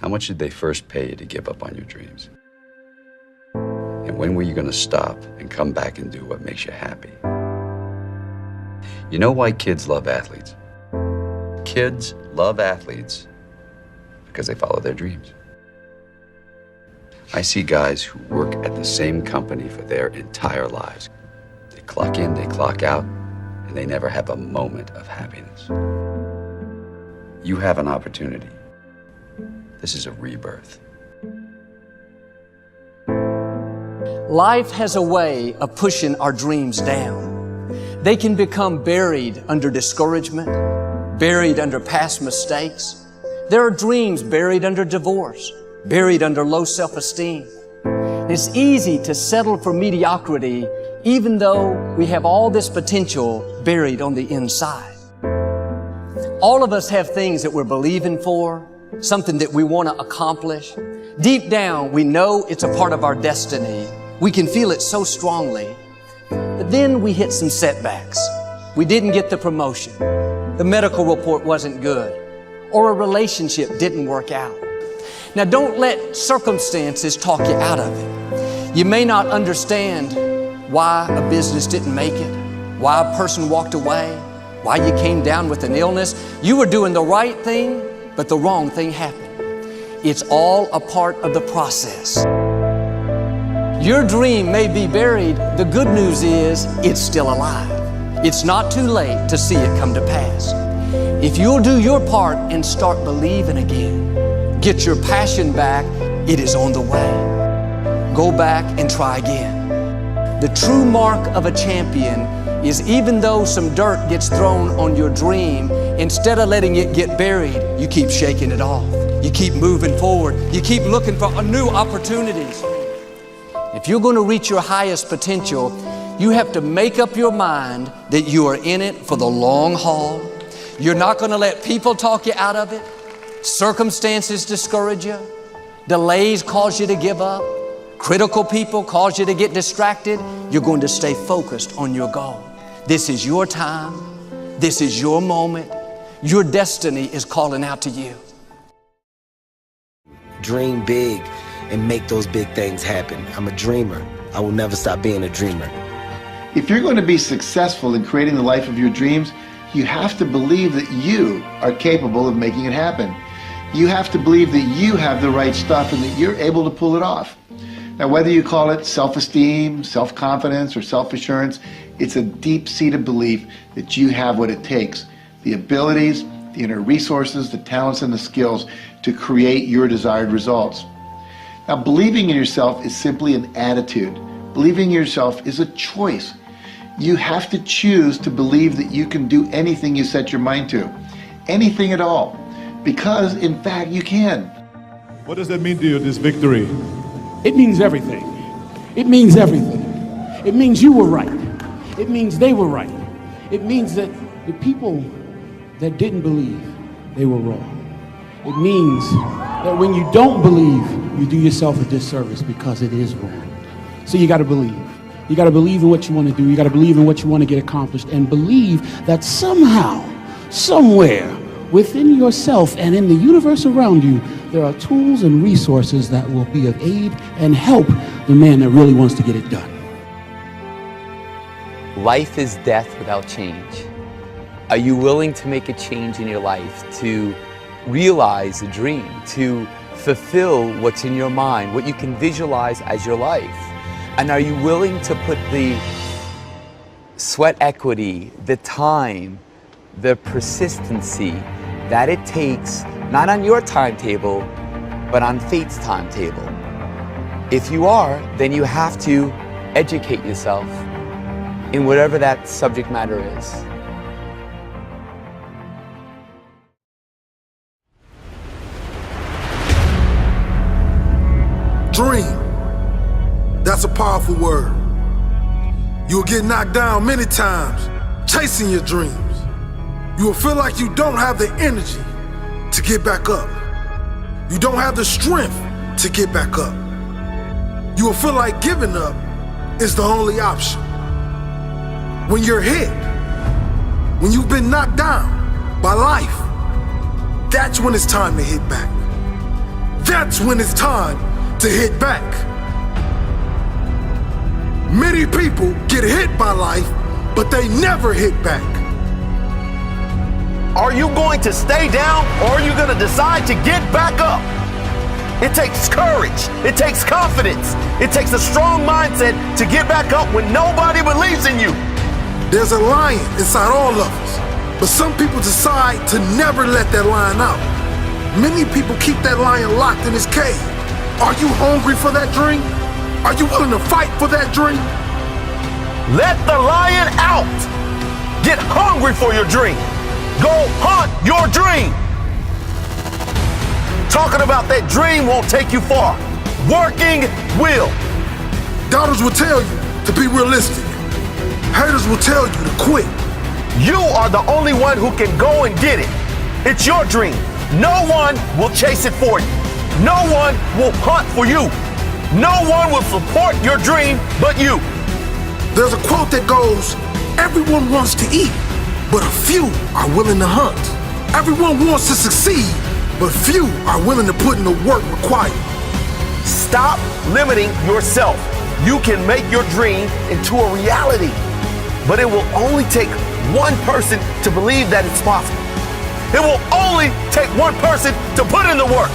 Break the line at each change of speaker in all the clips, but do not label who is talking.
How much did they first pay you to give up on your dreams? And when were you going to stop and come back and do what makes you happy? You know why kids love athletes? Kids love athletes because they follow their dreams. I see guys who work at the same company for their entire lives. They clock in, they clock out, and they never have a moment of happiness. You have an opportunity. This is a rebirth.
Life has a way of pushing our dreams down. They can become buried under discouragement, buried under past mistakes. There are dreams buried under divorce, buried under low self-esteem. It's easy to settle for mediocrity even though we have all this potential buried on the inside. All of us have things that we're believing for, something that we want to accomplish. Deep down, we know it's a part of our destiny. We can feel it so strongly. But then we hit some setbacks. We didn't get the promotion. The medical report wasn't good. Or a relationship didn't work out. Now, don't let circumstances talk you out of it. You may not understand why a business didn't make it, why a person walked away, why you came down with an illness. You were doing the right thing, but the wrong thing happened. It's all a part of the process. Your dream may be buried. The good news is it's still alive. It's not too late to see it come to pass. If you'll do your part and start believing again, get your passion back, it is on the way. Go back and try again. The true mark of a champion is even though some dirt gets thrown on your dream, instead of letting it get buried, you keep shaking it off. You keep moving forward. You keep looking for new opportunities. If you're going to reach your highest potential, you have to make up your mind that you are in it for the long haul. You're not going to let people talk you out of it. Circumstances discourage you. Delays cause you to give up. Critical people cause you to get distracted. You're going to stay focused on your goal. This is your time. This is your moment. Your destiny is calling out to you.
Dream big and make those big things happen. I'm a dreamer. I will never stop being a dreamer.
If you're going to be successful in creating the life of your dreams, you have to believe that you are capable of making it happen. You have to believe that you have the right stuff and that you're able to pull it off. Now, whether you call it self-esteem, self-confidence, or self-assurance, it's a deep-seated belief that you have what it takes, the abilities, the inner resources, the talents, and the skills to create your desired results. Now, believing in yourself is simply an attitude. Believing in yourself is a choice. You have to choose to believe that you can do anything you set your mind to, anything at all, because in fact you can.
What does that mean to you, this victory?
It means everything. It means everything. It means you were right. It means they were right. It means that the people that didn't believe, they were wrong. It means that when you don't believe, you do yourself a disservice because it is wrong. So you got to believe. You got to believe in what you want to do. You got to believe in what you want to get accomplished, and believe that somehow, somewhere within yourself and in the universe around you, there are tools and resources that will be of aid and help the man that really wants to get it done.
Life is death without change. Are you willing to make a change in your life, to realize a dream, to fulfill what's in your mind, what you can visualize as your life? And are you willing to put the sweat equity, the time, the persistency that it takes, not on your timetable, but on fate's timetable? If you are, then you have to educate yourself in whatever that subject matter is.
Dream. That's a powerful word. You'll get knocked down many times chasing your dreams. You will feel like you don't have the energy to get back up. You don't have the strength to get back up. You will feel like giving up is the only option. When you're hit, when you've been knocked down by life, that's when it's time to hit back. that's when it's time to hit back. Many people get hit by life, but they never hit back.
Are you going to stay down, or are you going to decide to get back up? It takes courage. It takes confidence. It takes a strong mindset to get back up when nobody believes in you.
There's a lion inside all of us, but some people decide to never let that lion out. Many people keep that lion locked in his cage. Are you hungry for that dream? Are you willing to fight for that dream?
Let the lion out. Get hungry for your dream. Go hunt your dream. Talking about that dream won't take you far. Working will.
Doubters will tell you to be realistic. Haters will tell you to quit.
You are the only one who can go and get it. It's your dream. No one will chase it for you. No one will hunt for you. No one will support your dream but you.
There's a quote that goes, everyone wants to eat, but a few are willing to hunt. Everyone wants to succeed, but few are willing to put in the work required.
Stop limiting yourself. You can make your dream into a reality, but it will only take one person to believe that it's possible. It will only take one person to put in the work.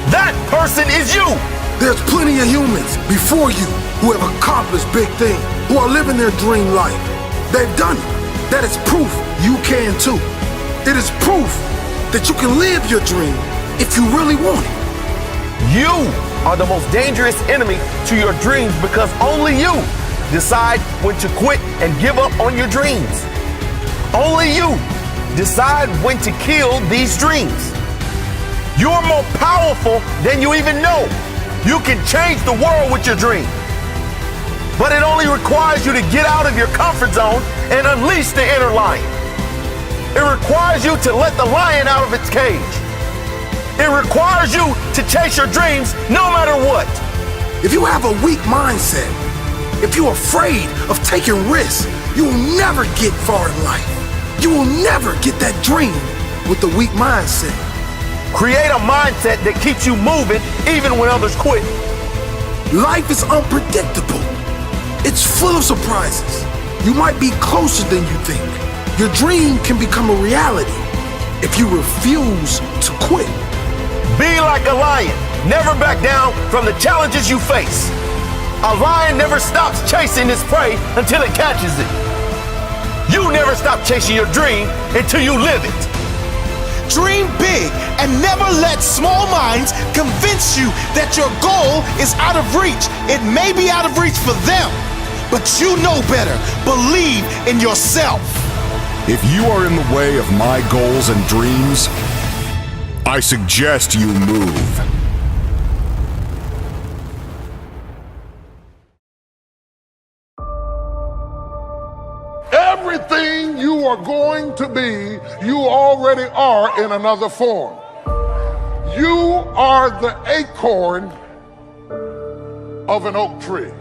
That person is you.
There's plenty of humans before you who have accomplished big things, who are living their dream life. They've done it. That is proof you can too. It is proof that you can live your dream if you really want it.
You are the most dangerous enemy to your dreams because only you decide when to quit and give up on your dreams. Only you decide when to kill these dreams. You're more powerful than you even know. You can change the world with your dream. But it only requires you to get out of your comfort zone and unleash the inner lion. It requires you to let the lion out of its cage. It requires you to chase your dreams no matter what.
If you have a weak mindset, if you're afraid of taking risks, you will never get far in life. You will never get that dream with a weak mindset.
Create a mindset that keeps you moving even when others quit.
Life is unpredictable. It's full of surprises. You might be closer than you think. Your dream can become a reality if you refuse to quit.
Be like a lion. Never back down from the challenges you face. A lion never stops chasing its prey until it catches it. You never stop chasing your dream until you live it.
Dream big and never let small minds convince you that your goal is out of reach. It may be out of reach for them, but you know better. Believe in yourself.
If you are in the way of my goals and dreams, I suggest you move.
Everything you are going to be, you already are in another form. You are the acorn of an oak tree.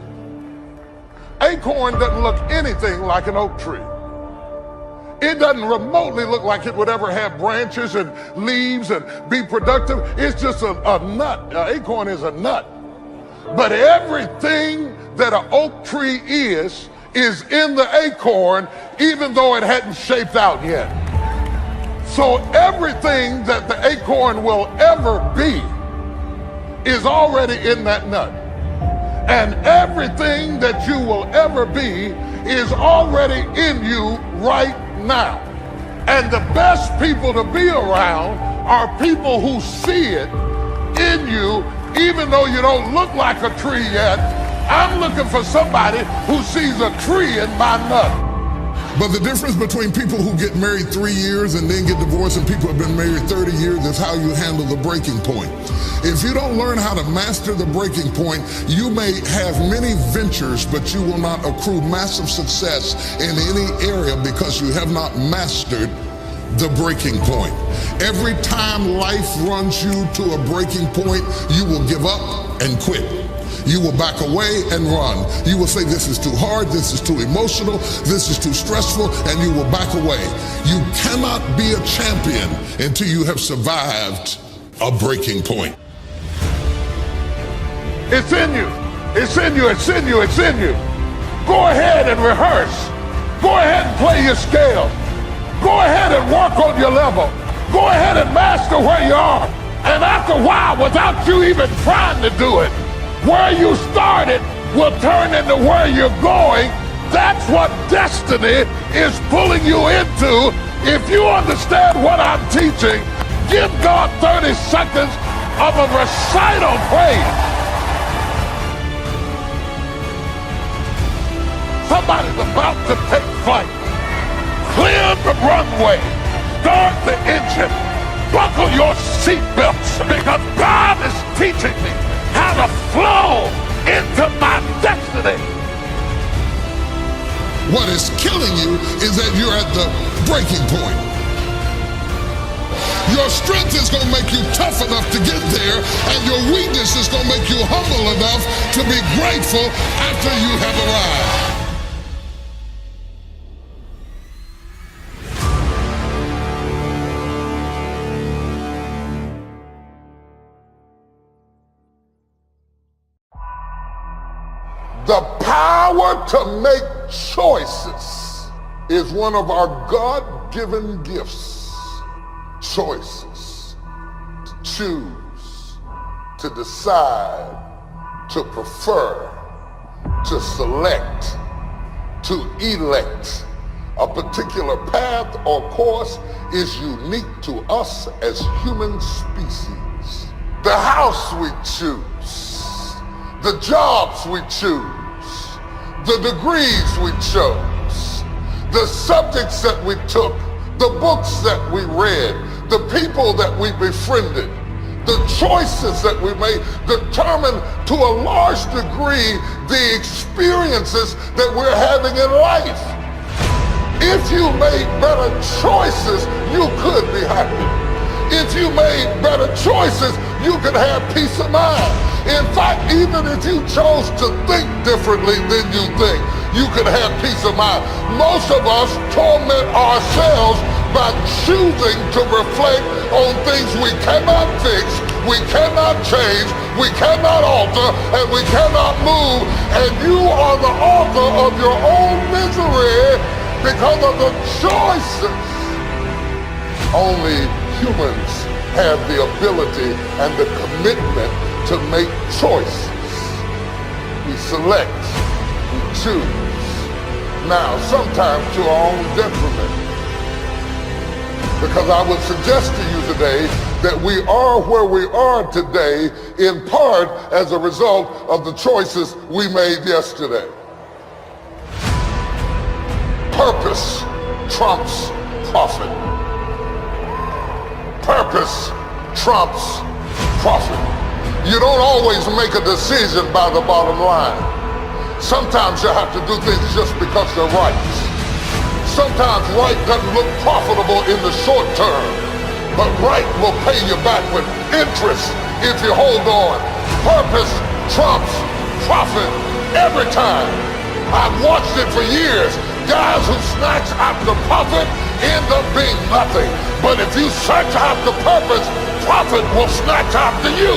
Acorn doesn't look anything like an oak tree. It doesn't remotely look like it would ever have branches and leaves and be productive. It's just a nut. An acorn is a nut. But everything that an oak tree is in the acorn, even though it hadn't shaped out yet. So everything that the acorn will ever be is already in that nut. And everything that you will ever be is already in you right now. And the best people to be around are people who see it in you, even though you don't look like a tree yet. I'm looking for somebody who sees a tree in my nut.
But the difference between people who get married 3 years and then get divorced and people who have been married 30 years is how you handle the breaking point. If you don't learn how to master the breaking point, you may have many ventures, but you will not accrue massive success in any area because you have not mastered the breaking point. Every time life runs you to a breaking point, you will give up and quit. You will back away and run. You will say, this is too hard, this is too emotional, this is too stressful, and you will back away. You cannot be a champion until you have survived a breaking point.
It's in you. It's in you. It's in you. It's in you. Go ahead and rehearse. Go ahead and play your scale. Go ahead and work on your level. Go ahead and master where you are. And after a while, without you even trying to do it, where you started will turn into where you're going. That's what destiny is pulling you into. If you understand what I'm teaching, give God 30 seconds of a recital praise. Somebody's about to take flight. Clear the runway. Start the engine. Buckle your seatbelts, because God is teaching me how to flow into my destiny.
What is killing you is that you're at the breaking point. Your strength is going to make you tough enough to get there, and your weakness is going to make you humble enough to be grateful after you have arrived.
The power to make choices is one of our God-given gifts. Choices. To choose, to decide, to prefer, to select, to elect. A particular path or course is unique to us as human species. The house we choose, the jobs we choose, the degrees we chose, the subjects that we took, the books that we read, the people that we befriended, the choices that we made determine to a large degree the experiences that we're having in life. If you made better choices, you could be happy. If you made better choices, you could have peace of mind. In fact, even if you chose to think differently than you think, you could have peace of mind. Most of us torment ourselves by choosing to reflect on things we cannot fix, we cannot change, we cannot alter, and we cannot move. And you are the author of your own misery because of the choices. Only humans have the ability and the commitment to make choices. We select, we choose. Now, sometimes to our own detriment. Because I would suggest to you today that we are where we are today in part as a result of the choices we made yesterday. Purpose trumps profit. Purpose trumps profit. You don't always make a decision by the bottom line. Sometimes you have to do things just because they're right. Sometimes right doesn't look profitable in the short term, but right will pay you back with interest if you hold on. Purpose trumps profit every time. I've watched it for years. Guys who snatch after profit end up being nothing. But if you search after purpose, profit will snatch after you.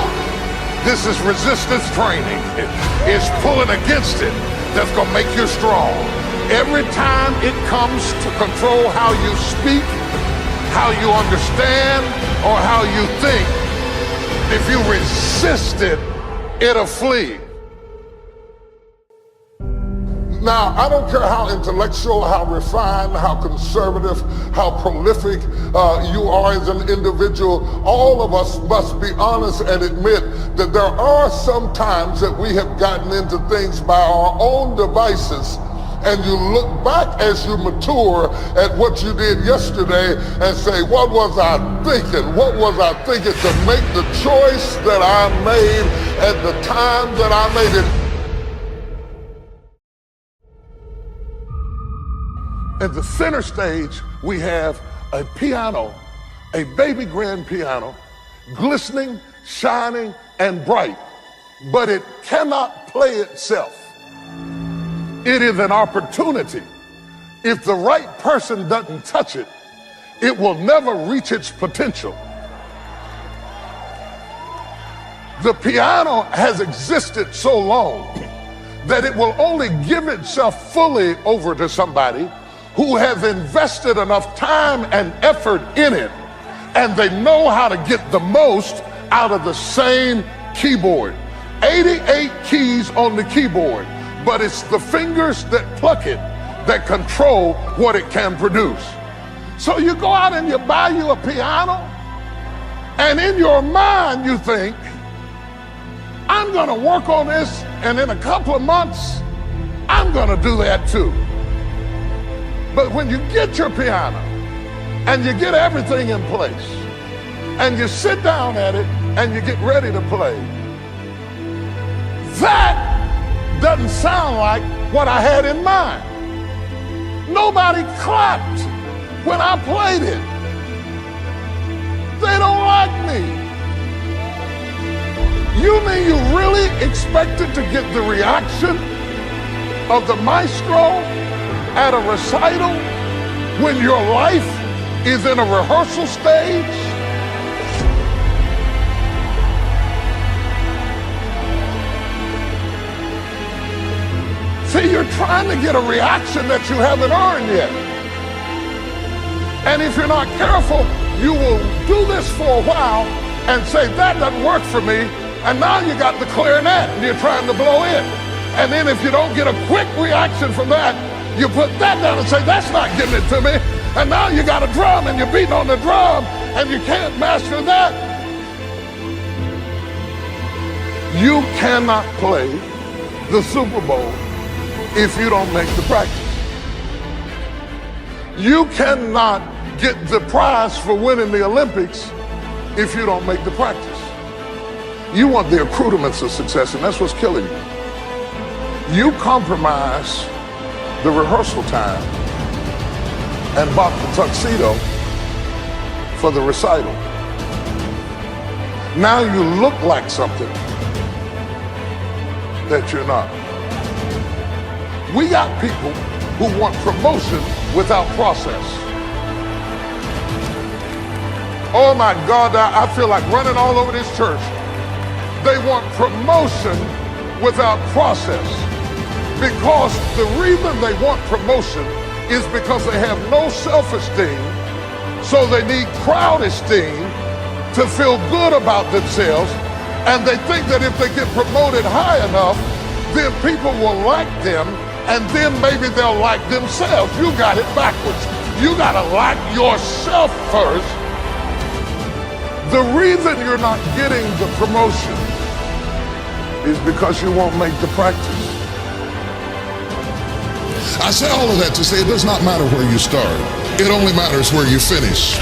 This is resistance training. It's pulling against it that's gonna make you strong. Every time it comes to control how you speak, how you understand, or how you think, if you resist it, it'll flee. Now, I don't care how intellectual, how refined, how conservative, how prolific you are as an individual, all of us must be honest and admit that there are some times that we have gotten into things by our own devices, and you look back as you mature at what you did yesterday and say, what was I thinking? What was I thinking to make the choice that I made at the time that I made it? At the center stage, we have a piano, a baby grand piano, glistening, shining, and bright, but it cannot play itself. It is an opportunity. If the right person doesn't touch it, it will never reach its potential. The piano has existed so long that it will only give itself fully over to somebody who has invested enough time and effort in it, and they know how to get the most out of the same keyboard. 88 keys on the keyboard, but it's the fingers that pluck it that control what it can produce. So you go out and you buy you a piano, and in your mind you think, I'm gonna work on this, and in a couple of months, I'm gonna do that too. But when you get your piano, and you get everything in place, and you sit down at it, and you get ready to play, that doesn't sound like what I had in mind. Nobody clapped when I played it. They don't like me. You mean you really expected to get the reaction of the maestro at a recital when your life is in a rehearsal stage? See, you're trying to get a reaction that you haven't earned yet. And if you're not careful, you will do this for a while and say, that doesn't work for me. And now you got the clarinet and you're trying to blow it. And then if you don't get a quick reaction from that, you put that down and say, that's not giving it to me. And now you got a drum and you're beating on the drum and you can't master that. You cannot play the Super Bowl if you don't make the practice. You cannot get the prize for winning the Olympics if you don't make the practice. You want the accoutrements of success, and that's what's killing you. You compromise the rehearsal time and bought the tuxedo for the recital. Now you look like something that you're not. We got people who want promotion without process. Oh my God, I feel like running all over this church. They want promotion without process, because the reason they want promotion is because they have no self-esteem, so they need crowd esteem to feel good about themselves, and they think that if they get promoted high enough, then people will like them, and then maybe they'll like themselves. You got it backwards. You gotta like yourself first. The reason you're not getting the promotion is because you won't make the practice.
I say all of that to say it does not matter where you start. It only matters where you finish.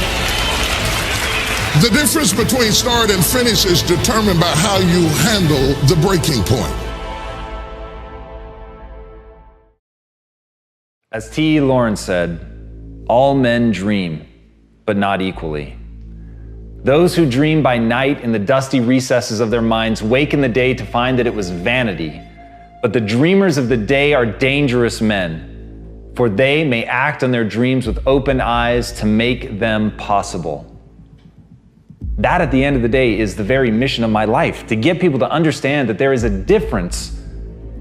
The difference between start and finish is determined by how you handle the breaking point.
As T. Lawrence said, all men dream, but not equally. Those who dream by night in the dusty recesses of their minds wake in the day to find that it was vanity. But the dreamers of the day are dangerous men, for they may act on their dreams with open eyes to make them possible. That, at the end of the day, is the very mission of my life, to get people to understand that there is a difference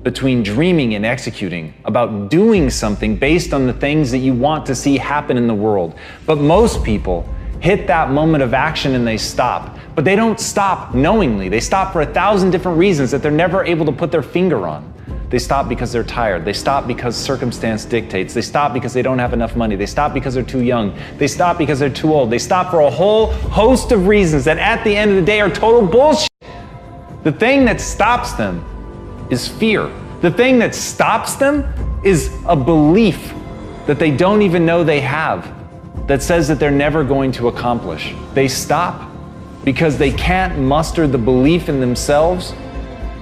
between dreaming and executing, about doing something based on the things that you want to see happen in the world. But most people hit that moment of action and they stop. But they don't stop knowingly. They stop for 1,000 different reasons that they're never able to put their finger on. They stop because they're tired. They stop because circumstance dictates. They stop because they don't have enough money. They stop because they're too young. They stop because they're too old. They stop for a whole host of reasons that at the end of the day are total bullshit. The thing that stops them is fear. The thing that stops them is a belief that they don't even know they have, that says that they're never going to accomplish. They stop because they can't muster the belief in themselves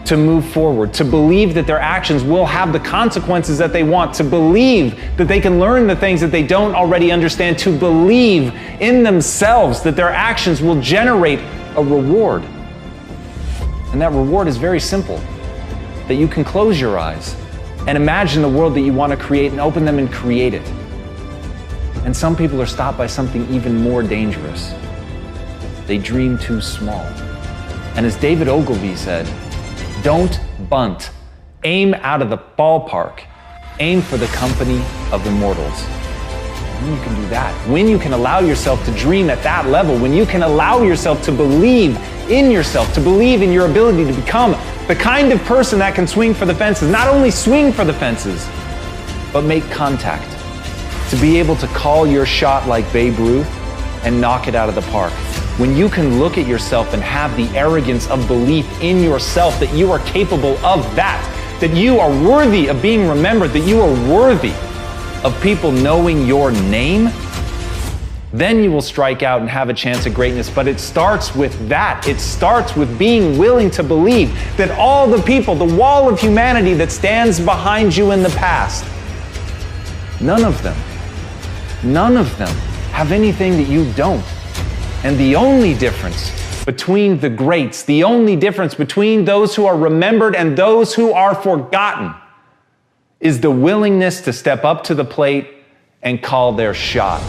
to move forward, to believe that their actions will have the consequences that they want, to believe that they can learn the things that they don't already understand, to believe in themselves that their actions will generate a reward. And that reward is very simple, that you can close your eyes and imagine the world that you want to create and open them and create it. And some people are stopped by something even more dangerous. They dream too small. And as David Ogilvy said, don't bunt. Aim out of the ballpark. Aim for the company of immortals. When you can do that, when you can allow yourself to dream at that level, when you can allow yourself to believe in yourself, to believe in your ability to become the kind of person that can swing for the fences, not only swing for the fences, but make contact, to be able to call your shot like Babe Ruth and knock it out of the park. When you can look at yourself and have the arrogance of belief in yourself that you are capable of that you are worthy of being remembered, that you are worthy of people knowing your name, then you will strike out and have a chance at greatness. But it starts with that. It starts with being willing to believe that all the people, the wall of humanity that stands behind you in the past, none of them have anything that you don't. And the only difference between the greats, the only difference between those who are remembered and those who are forgotten, is the willingness to step up to the plate and call their shot.